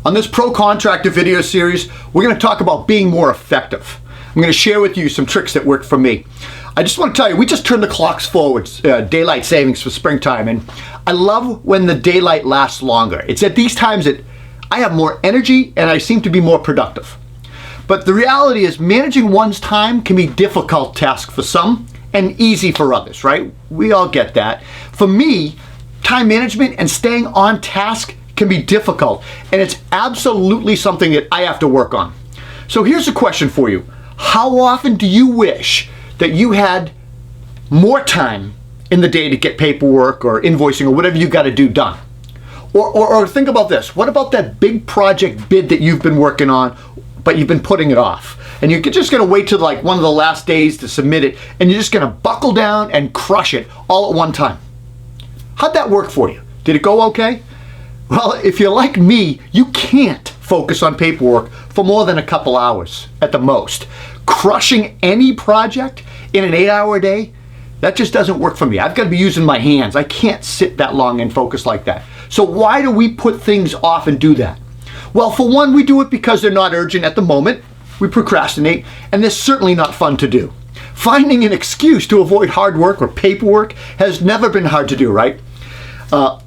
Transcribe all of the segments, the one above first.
On this Pro Contractor video series, we're going to talk about being more effective. I'm going to share with you some tricks that work for me. I just want to tell you, we just turned the clocks forward, daylight savings for springtime, and I love when the daylight lasts longer. It's at these times that I have more energy and I seem to be more productive. But the reality is managing one's time can be a difficult task for some and easy for others, right? We all get that. For me, time management and staying on task can be difficult, and it's absolutely something that I have to work on. So here's a question for you. How often do you wish that you had more time in the day to get paperwork or invoicing or whatever you got to do done? Or think about this. What about that big project bid that you've been working on, but you've been putting it off? And you're just going to wait till like one of the last days to submit it, and you're just going to buckle down and crush it all at one time. How'd that work for you? Did it go okay? Well, if you're like me, you can't focus on paperwork for more than a couple hours at the most. Crushing any project in an 8-hour day, that just doesn't work for me. I've got to be using my hands. I can't sit that long and focus like that. So why do we put things off and do that? Well, for one, we do it because they're not urgent at the moment. We procrastinate, and they're certainly not fun to do. Finding an excuse to avoid hard work or paperwork has never been hard to do, right?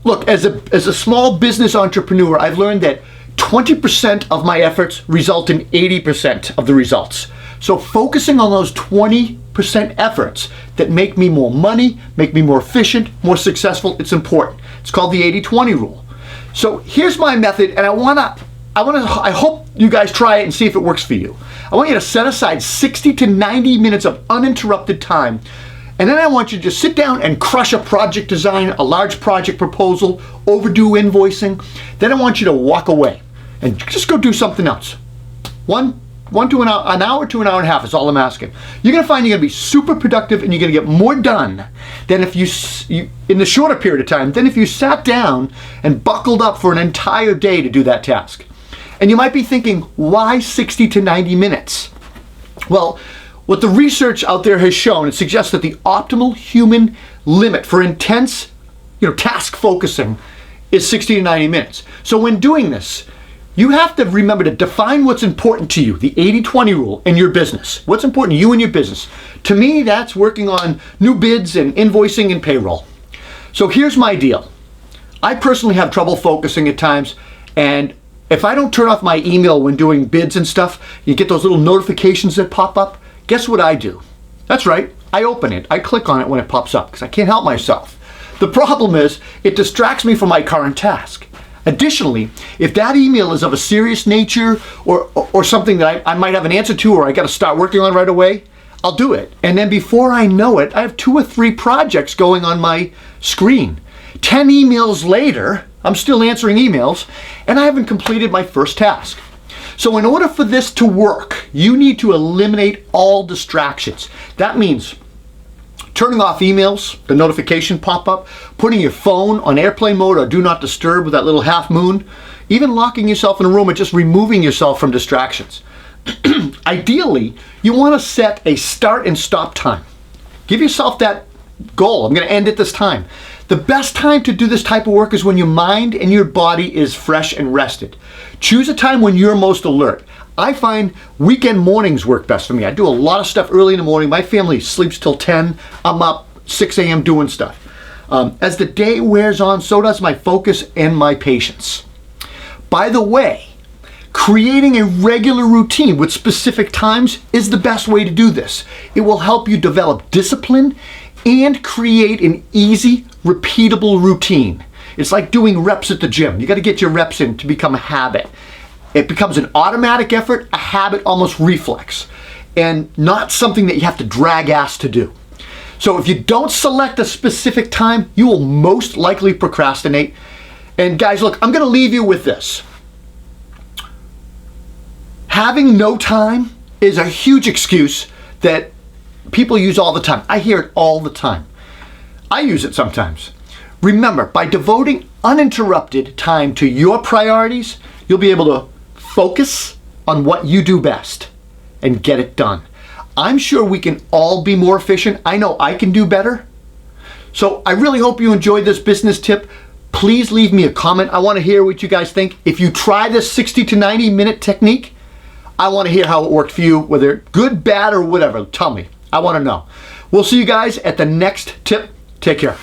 Look, as a small business entrepreneur, I've learned that 20% of my efforts result in 80% of the results. So focusing on those 20% efforts that make me more money, make me more efficient, more successful, it's important. It's called the 80-20 rule. So here's my method, and I hope you guys try it and see if it works for you. I want you to set aside 60 to 90 minutes of uninterrupted time. And then I want you to just sit down and crush a project design, a large project proposal, overdue invoicing. Then I want you to walk away and just go do something else. An hour to an hour and a half is all I'm asking. You're going to find you're going to be super productive and you're going to get more done than if you in the shorter period of time than if you sat down and buckled up for an entire day to do that task. And you might be thinking, why 60 to 90 minutes? Well, what the research out there has shown, it suggests that the optimal human limit for intense, task focusing is 60 to 90 minutes. So when doing this, you have to remember to define what's important to you, the 80-20 rule in your business. What's important to you and your business? To me, that's working on new bids and invoicing and payroll. So here's my deal. I personally have trouble focusing at times, and if I don't turn off my email when doing bids and stuff, you get those little notifications that pop up. Guess what I do? That's right, I open it. I click on it when it pops up because I can't help myself. The problem is it distracts me from my current task. Additionally, if that email is of a serious nature or something that I might have an answer to or I got to start working on right away, I'll do it. And then before I know it, I have 2 or 3 projects going on my screen. 10 emails later, I'm still answering emails and I haven't completed my first task. So in order for this to work, you need to eliminate all distractions. That means turning off emails, the notification pop-up, putting your phone on airplane mode or do not disturb with that little half moon, even locking yourself in a room and just removing yourself from distractions. Ideally, you want to set a start and stop time. Give yourself that goal. I'm going to end at this time. The best time to do this type of work is when your mind and your body is fresh and rested. Choose a time when you're most alert. I find weekend mornings work best for me. I do a lot of stuff early in the morning. My family sleeps till 10. I'm up 6 a.m. doing stuff. As the day wears on, so does my focus and my patience. By the way, creating a regular routine with specific times is the best way to do this. It will help you develop discipline and create an easy, repeatable routine. It's like doing reps at the gym. You got to get your reps in to become a habit. It becomes an automatic effort, a habit, almost reflex, and not something that you have to drag ass to do. So if you don't select a specific time, you will most likely procrastinate. And guys, look, I'm going to leave you with this. Having no time is a huge excuse that people use all the time. I hear it all the time. I use it sometimes. Remember, by devoting uninterrupted time to your priorities, you'll be able to focus on what you do best and get it done. I'm sure we can all be more efficient. I know I can do better. So I really hope you enjoyed this business tip. please leave me a comment. I want to hear what you guys think. If you try this 60 to 90 minute technique, I want to hear how it worked for you, whether good, bad, or whatever. Tell me. I want to know. We'll see you guys at the next tip. Take care.